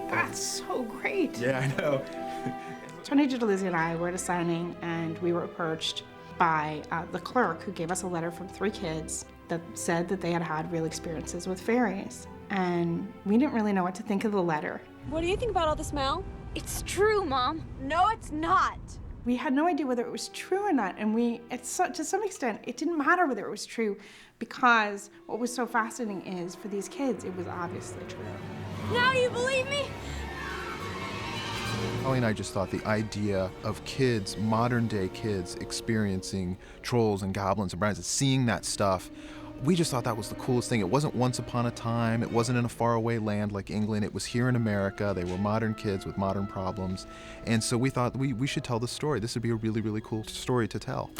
That's so great. Yeah, I know. Tony DiTerlizzi and I were at a signing, and we were approached by the clerk who gave us a letter from 3 kids that said that they had had real experiences with fairies. And we didn't really know what to think of the letter. What do you think about all this, Mel? It's true, Mom. No, it's not. We had no idea whether it was true or not, and to some extent, it didn't matter whether it was true, because what was so fascinating is, for these kids, it was obviously true. Now you believe me? Holly and I just thought the idea of kids, modern day kids, experiencing trolls and goblins and brownies, seeing that stuff, we just thought that was the coolest thing. It wasn't once upon a time, it wasn't in a faraway land like England, it was here in America. They were modern kids with modern problems. And so we thought we should tell this story. This would be a really, really cool story to tell.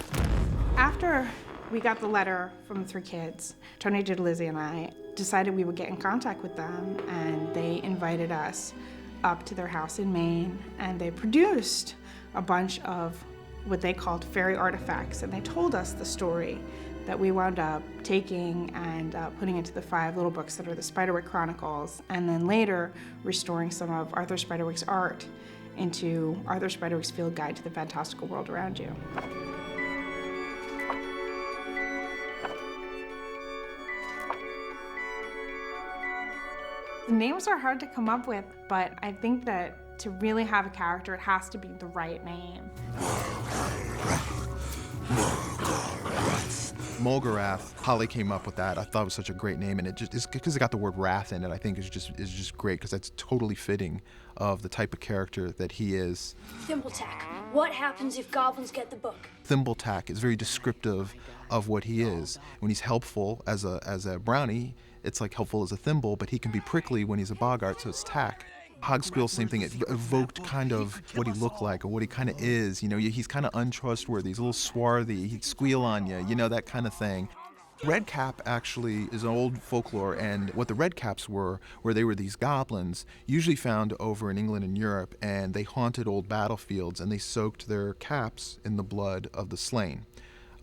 After we got the letter from the 3 kids, Tony DiTerlizzi and I decided we would get in contact with them, and they invited us up to their house in Maine, and they produced a bunch of what they called fairy artifacts, and they told us the story that we wound up taking and putting into the 5 little books that are the Spiderwick Chronicles, and then later restoring some of Arthur Spiderwick's art into Arthur Spiderwick's Field Guide to the Fantastical World Around You. The names are hard to come up with, but I think that to really have a character, it has to be the right name. Bolger, Holly came up with that. I thought it was such a great name, and it just is because it got the word wrath in it. I think is just great because that's totally fitting of the type of character that he is. Thimbletack. What happens if goblins get the book? Thimbletack is very descriptive of what he is. When he's helpful as a brownie, it's like helpful as a thimble, but he can be prickly when he's a boggart, so it's tack. Hogsquill, same thing. It evoked kind of what he looked like or what he kind of is. You know, he's kind of untrustworthy. He's a little swarthy. He'd squeal on you, you know, that kind of thing. Redcap actually is an old folklore, and what the Redcaps were, where they were these goblins, usually found over in England and Europe, and they haunted old battlefields, and they soaked their caps in the blood of the slain.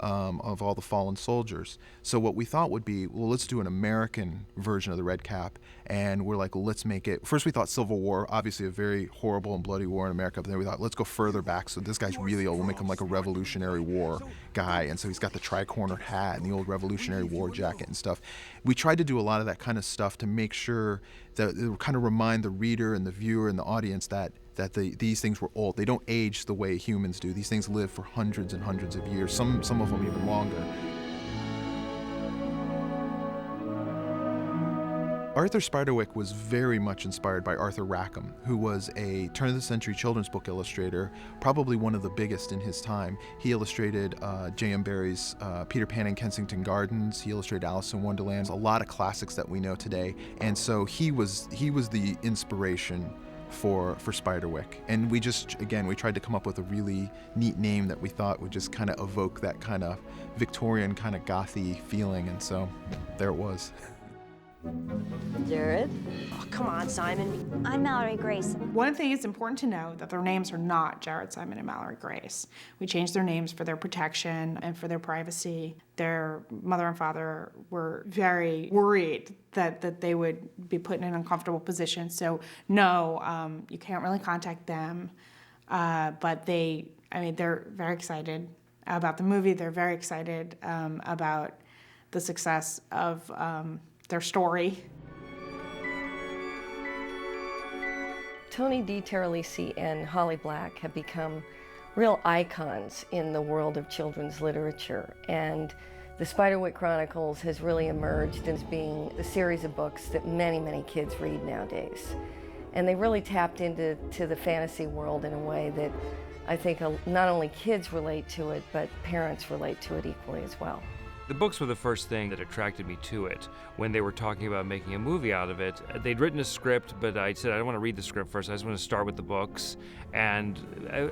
Of all the fallen soldiers. So what we thought would be, well, let's do an American version of the Red Cap, and we're like, well, let's make it, first we thought Civil War, obviously a very horrible and bloody war in America, but then we thought, let's go further back, so this guy's really old, we'll make him like a Revolutionary War guy, and so he's got the tri-cornered hat and the old Revolutionary War jacket and stuff. We tried to do a lot of that kind of stuff to make sure that it would kind of remind the reader and the viewer and the audience that these things were old. They don't age the way humans do. These things live for hundreds and hundreds of years, some of them even longer. Arthur Spiderwick was very much inspired by Arthur Rackham, who was a turn-of-the-century children's book illustrator, probably one of the biggest in his time. He illustrated J.M. Barrie's Peter Pan and Kensington Gardens. He illustrated Alice in Wonderland, a lot of classics that we know today. And so he was the inspiration for Spiderwick. And we tried to come up with a really neat name that we thought would just kind of evoke that kind of Victorian kind of gothy feeling, and so there it was. Jared? Oh, come on, Simon. I'm Mallory Grace. One thing is important to know that their names are not Jared, Simon, and Mallory Grace. We changed their names for their protection and for their privacy. Their mother and father were very worried that they would be put in an uncomfortable position. So no, you can't really contact them. But they're very excited about the movie. They're very excited about the success of their story. Tony DiTerlizzi and Holly Black have become real icons in the world of children's literature, and the Spiderwick Chronicles has really emerged as being a series of books that many, many kids read nowadays. And they really tapped into the fantasy world in a way that I think not only kids relate to it, but parents relate to it equally as well. The books were the first thing that attracted me to it. When they were talking about making a movie out of it, they'd written a script, but I said, I don't want to read the script first, I just want to start with the books. And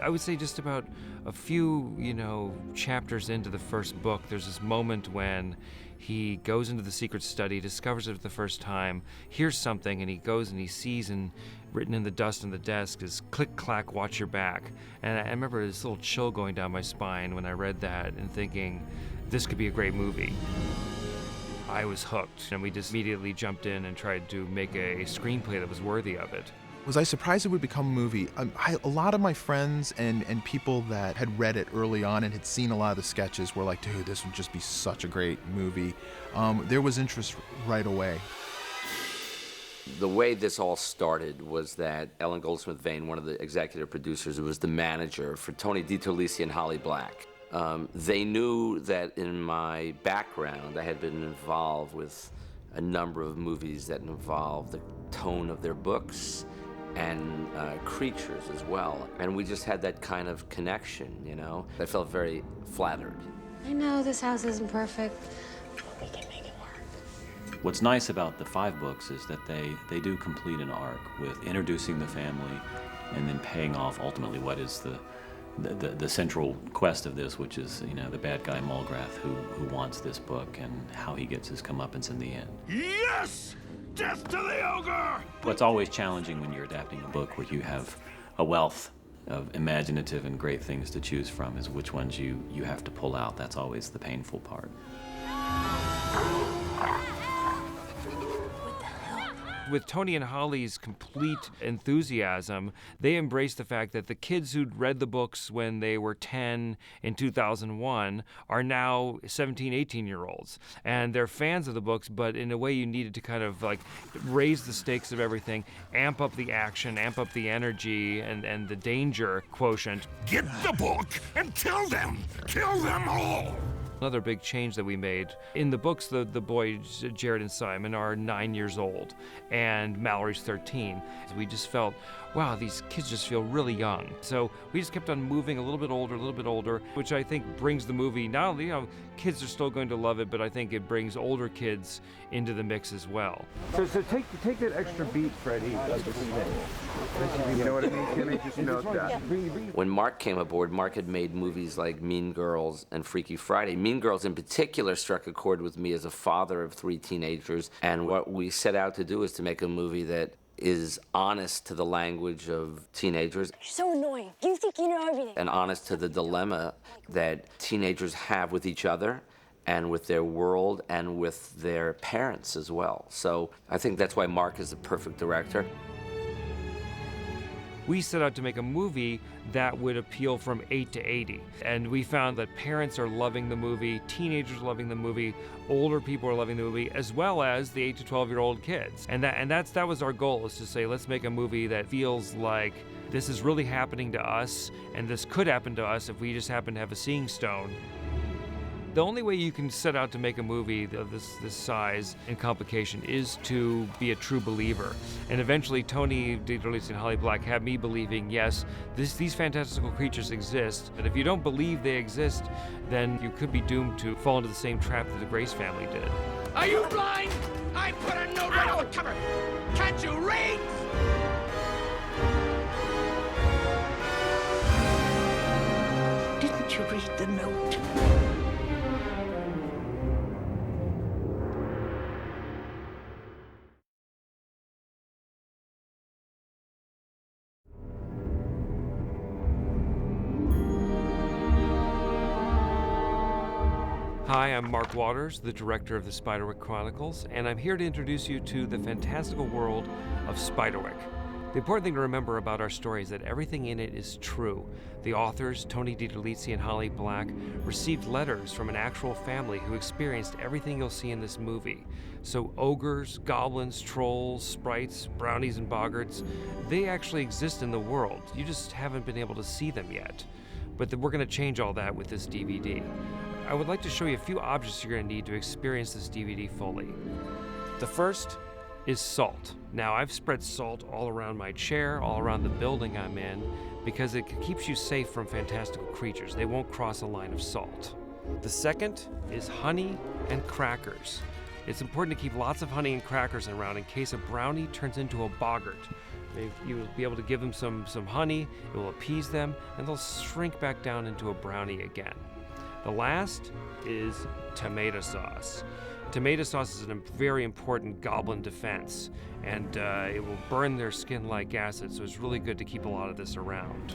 I would say just about a few, chapters into the first book, there's this moment when he goes into the secret study, discovers it for the first time, hears something, and he goes and he sees, and written in the dust on the desk is click, clack, watch your back. And I remember this little chill going down my spine when I read that and thinking, this could be a great movie. I was hooked, and we just immediately jumped in and tried to make a screenplay that was worthy of it. Was I surprised it would become a movie? A lot of my friends and people that had read it early on and had seen a lot of the sketches were like, dude, this would just be such a great movie. There was interest right away. The way this all started was that Ellen Goldsmith-Vane, one of the executive producers, who was the manager for Tony DiTerlizzi and Holly Black, they knew that in my background I had been involved with a number of movies that involved the tone of their books and creatures as well. And we just had that kind of connection, you know? I felt very flattered. I know this house isn't perfect, but we can make it work. What's nice about the 5 books is that they do complete an arc with introducing the family and then paying off ultimately what is the central quest of this, which is, you know, the bad guy Mulgrath who wants this book and how he gets his comeuppance in the end. Yes! Death to the ogre! What's always challenging when you're adapting a book where you have a wealth of imaginative and great things to choose from is which ones you have to pull out. That's always the painful part. With Tony and Holly's complete enthusiasm, they embraced the fact that the kids who'd read the books when they were 10 in 2001 are now 17, 18-year-olds. And they're fans of the books, but in a way you needed to kind of like raise the stakes of everything, amp up the action, amp up the energy and the danger quotient. Get the book and kill them! Kill them all! Another big change that we made. In the books, the boys, Jared and Simon, are 9 years old, and Mallory's 13. We just felt, wow, these kids just feel really young. So we just kept on moving a little bit older, which I think brings the movie, not only, you know, kids are still going to love it, but I think it brings older kids into the mix as well. So take that extra beat, Freddie. You know what I mean, Kenny? Just note that. When Mark came aboard, Mark had made movies like Mean Girls and Freaky Friday. Mean Girls in particular struck a chord with me as a father of 3 teenagers, and what we set out to do is to make a movie that is honest to the language of teenagers. You're so annoying. You think you know everything. And honest to the dilemma that teenagers have with each other and with their world and with their parents as well. So I think that's why Mark is the perfect director. We set out to make a movie that would appeal from 8 to 80. And we found that parents are loving the movie, teenagers are loving the movie, older people are loving the movie, as well as the 8 to 12-year-old kids. And that was our goal, is to say, let's make a movie that feels like this is really happening to us, and this could happen to us if we just happen to have a seeing stone. The only way you can set out to make a movie of this size and complication is to be a true believer. And eventually Tony DiTerlizzi and Holly Black had me believing, yes, these fantastical creatures exist. And if you don't believe they exist, then you could be doomed to fall into the same trap that the Grace family did. Are you blind? I put a note right on the cover. Can't you read? Didn't you read the note? Hi, I'm Mark Waters, the director of the Spiderwick Chronicles, and I'm here to introduce you to the fantastical world of Spiderwick. The important thing to remember about our story is that everything in it is true. The authors, Tony DiTerlizzi and Holly Black, received letters from an actual family who experienced everything you'll see in this movie. So ogres, goblins, trolls, sprites, brownies, and boggarts, they actually exist in the world. You just haven't been able to see them yet. But we're going to change all that with this DVD. I would like to show you a few objects you're going to need to experience this DVD fully. The first is salt. Now, I've spread salt all around my chair, all around the building I'm in, because it keeps you safe from fantastical creatures. They won't cross a line of salt. The second is honey and crackers. It's important to keep lots of honey and crackers around in case a brownie turns into a boggart. You'll be able to give them some honey, it will appease them, and they'll shrink back down into a brownie again. The last is tomato sauce. Tomato sauce is a very important goblin defense, and it will burn their skin like acid, so it's really good to keep a lot of this around.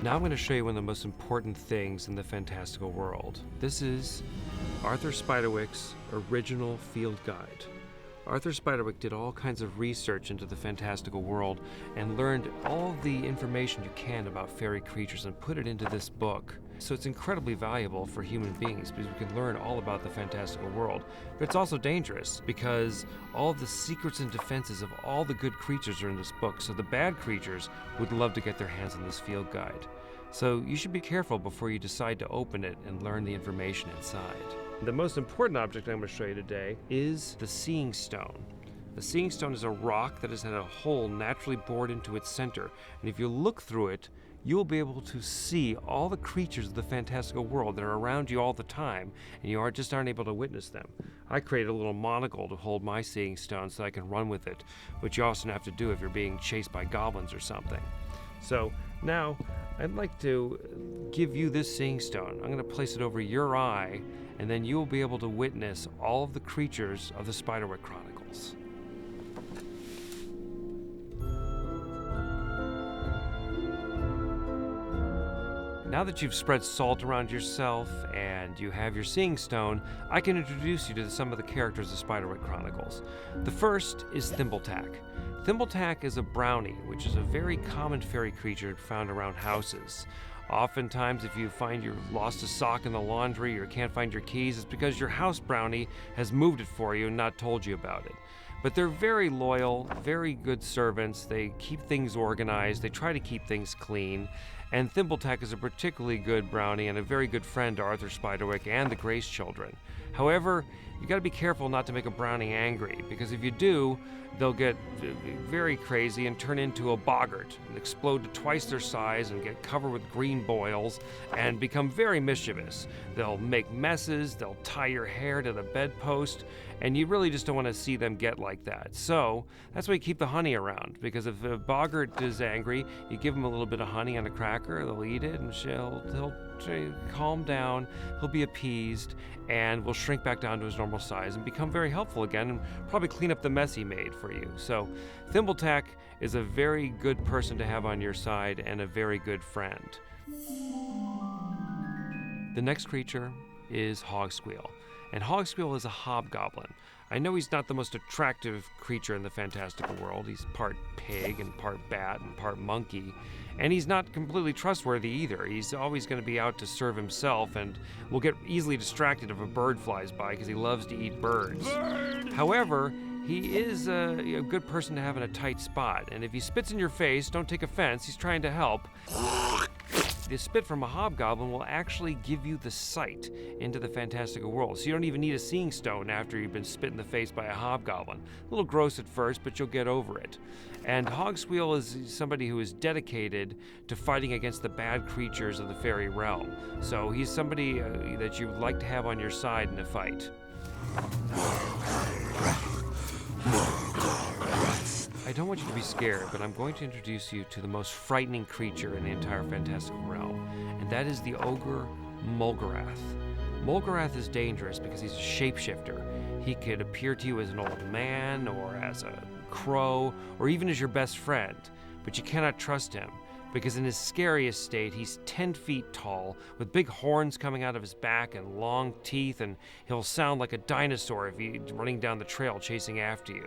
Now I'm going to show you one of the most important things in the fantastical world. This is Arthur Spiderwick's original field guide. Arthur Spiderwick did all kinds of research into the fantastical world and learned all the information you can about fairy creatures and put it into this book. So it's incredibly valuable for human beings because we can learn all about the fantastical world. But it's also dangerous because all of the secrets and defenses of all the good creatures are in this book. So the bad creatures would love to get their hands on this field guide. So you should be careful before you decide to open it and learn the information inside. The most important object I'm going to show you today is the Seeing Stone. The Seeing Stone is a rock that has had a hole naturally bored into its center. And if you look through it, you'll be able to see all the creatures of the fantastical world that are around you all the time, and you aren't able to witness them. I created a little monocle to hold my Seeing Stone so I can run with it, which you also have to do if you're being chased by goblins or something. So now, I'd like to give you this Seeing Stone. I'm going to place it over your eye, and then you'll be able to witness all of the creatures of the Spiderwick Chronicles. Now that you've spread salt around yourself and you have your Seeing Stone, I can introduce you to some of the characters of Spiderwick Chronicles. The first is Thimbletack. Thimbletack is a brownie, which is a very common fairy creature found around houses. Oftentimes, if you find you've lost a sock in the laundry or can't find your keys, it's because your house brownie has moved it for you and not told you about it. But they're very loyal, very good servants. They keep things organized. They try to keep things clean. And Thimbletack is a particularly good brownie and a very good friend to Arthur Spiderwick and the Grace children. However, you got to be careful not to make a brownie angry, because if you do, they'll get very crazy and turn into a boggart and explode to twice their size and get covered with green boils and become very mischievous. They'll make messes, they'll tie your hair to the bedpost, and you really just don't want to see them get like that. So that's why you keep the honey around, because if a boggart is angry, you give him a little bit of honey on a cracker, they'll eat it, and he'll calm down, he'll be appeased, and will shrink back down to his normal size and become very helpful again and probably clean up the mess he made for you. So Thimbletack is a very good person to have on your side and a very good friend. The next creature is Hogsqueal. And Hogsqueal is a hobgoblin. I know he's not the most attractive creature in the fantastical world. He's part pig and part bat and part monkey. And he's not completely trustworthy either. He's always going to be out to serve himself and will get easily distracted if a bird flies by because he loves to eat birds. However, he is a good person to have in a tight spot. And if he spits in your face, don't take offense, he's trying to help. The spit from a hobgoblin will actually give you the sight into the fantastical world. So you don't even need a Seeing Stone after you've been spit in the face by a hobgoblin. A little gross at first, but you'll get over it. And Hogsqueal is somebody who is dedicated to fighting against the bad creatures of the fairy realm. So he's somebody that you would like to have on your side in a fight. I don't want you to be scared, but I'm going to introduce you to the most frightening creature in the entire fantastical realm, and that is the ogre Bolger. Bolger is dangerous because he's a shapeshifter. He could appear to you as an old man, or as a crow, or even as your best friend, but you cannot trust him, because in his scariest state, he's 10 feet tall, with big horns coming out of his back and long teeth, and he'll sound like a dinosaur if he's running down the trail chasing after you.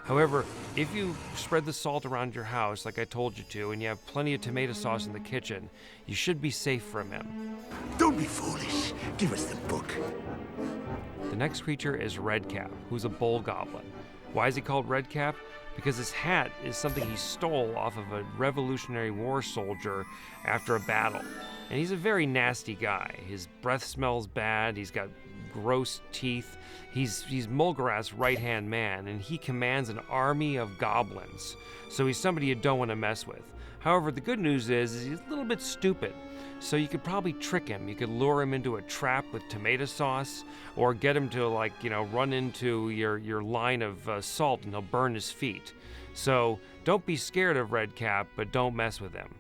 However, if you spread the salt around your house like I told you to, and you have plenty of tomato sauce in the kitchen, you should be safe from him. Don't be foolish. Give us the book. The next creature is Redcap, who's a bull goblin. Why is he called Redcap? Because his hat is something he stole off of a Revolutionary War soldier after a battle. And he's a very nasty guy. His breath smells bad, he's got gross teeth. He's Bolger's right-hand man, and he commands an army of goblins. So he's somebody you don't want to mess with. However, the good news is he's a little bit stupid. So you could probably trick him. You could lure him into a trap with tomato sauce, or get him to, run into your line of salt and he'll burn his feet. So don't be scared of Redcap, but don't mess with him.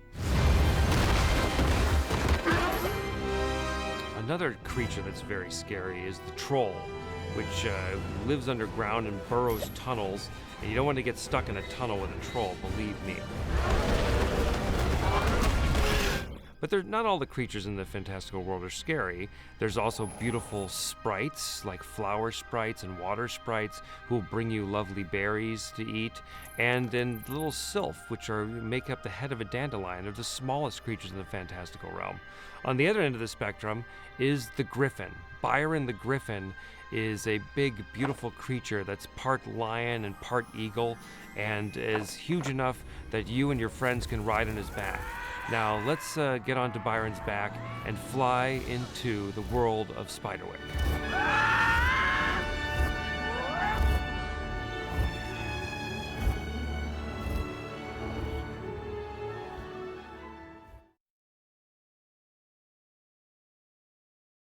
Another creature that's very scary is the troll, which lives underground and burrows tunnels, and you don't want to get stuck in a tunnel with a troll, believe me. But not all the creatures in the fantastical world are scary. There's also beautiful sprites, like flower sprites and water sprites, who will bring you lovely berries to eat. And then little sylph, which make up the head of a dandelion. They're the smallest creatures in the fantastical realm. On the other end of the spectrum is the griffin. Byron the griffin is a big, beautiful creature that's part lion and part eagle, and is huge enough that you and your friends can ride on his back. Now let's get onto Byron's back and fly into the world of Spiderwick.